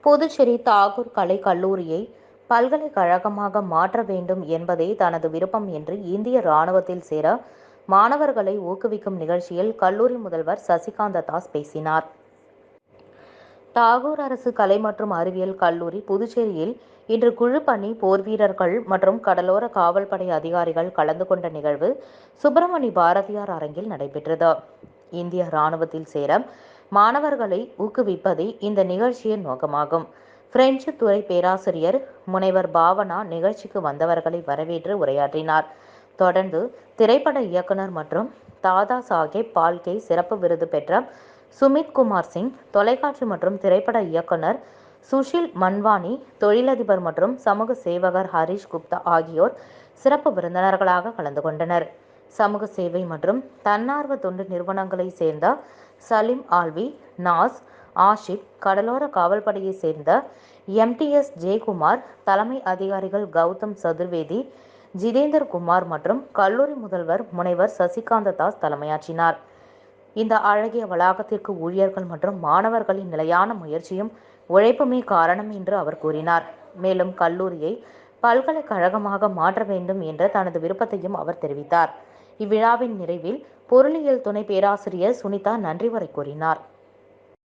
புதுச்சேரி தாகூர் கலை கல்லூரியை பல்கலைக்கழகமாக மாற்ற வேண்டும் என்பதே தனது விருப்பம் என்று இந்திய ராணுவத்தில் சேர மாணவர்களை ஊக்குவிக்கும் நிகழ்ச்சியில் கல்லூரி முதல்வர் சசிகாந்த தாஸ் பேசினார். தாகூர் அரசு கலை மற்றும் அறிவியல் கல்லூரி புதுச்சேரியில் இன்று குழுப்பணி, போர்வீரர்கள் மற்றும் கடலோர காவல்படை அதிகாரிகள் கலந்து கொண்ட நிகழ்வு சுப்பிரமணி பாரதியார் அரங்கில் நடைபெற்றது. இந்திய ராணுவத்தில் சேர மாணவர்களை ஊக்குவிப்பதே இந்த நிகழ்ச்சியின் நோக்கமாகும். பிரெஞ்சு துறை பேராசிரியர் முனைவர் பாவனா நிகழ்ச்சிக்கு வந்தவர்களை வரவேற்று உரையாற்றினார். தொடர்ந்து திரைப்பட இயக்குனர் மற்றும் தாதா சாஹேப் பால்கே சிறப்பு விருது பெற்ற சுமித் குமார் சிங், தொலைக்காட்சி மற்றும் திரைப்பட இயக்குனர் சுஷில் மன்வானி, தொழிலதிபர் மற்றும் சமூக சேவகர் ஹரிஷ் குப்தா ஆகியோர் சிறப்பு விருந்தினர்களாக கலந்து கொண்டனர். சமூக சேவை மற்றும் தன்னார்வ தொண்டு நிறுவனங்களை சேர்ந்த சலீம் ஆல்வி, நாஸ், ஆஷிப், கடலோர காவல்படையை சேர்ந்த எம்டிஎஸ் ஜெயக்குமார், தலைமை அதிகாரிகள் கௌதம் சதுர்வேதி, ஜிதேந்தர் குமார் மற்றும் கல்லூரி முதல்வர் முனைவர் சசிகாந்த தாஸ் தலைமையாற்றினார். இந்த அழகிய வளாகத்திற்கு ஊழியர்கள் மற்றும் மாணவர்களின் நிலையான முயற்சியும் உழைப்புமே காரணம் என்று அவர் கூறினார். மேலும் கல்லூரியை பல்கலைக்கழகமாக மாற்ற வேண்டும் என்ற தனது விருப்பத்தையும் அவர் தெரிவித்தார். இவ்விழாவின் நிறைவில் பொருளியல் துணை பேராசிரியர் சுனிதா நன்றி உரை கூறினார்.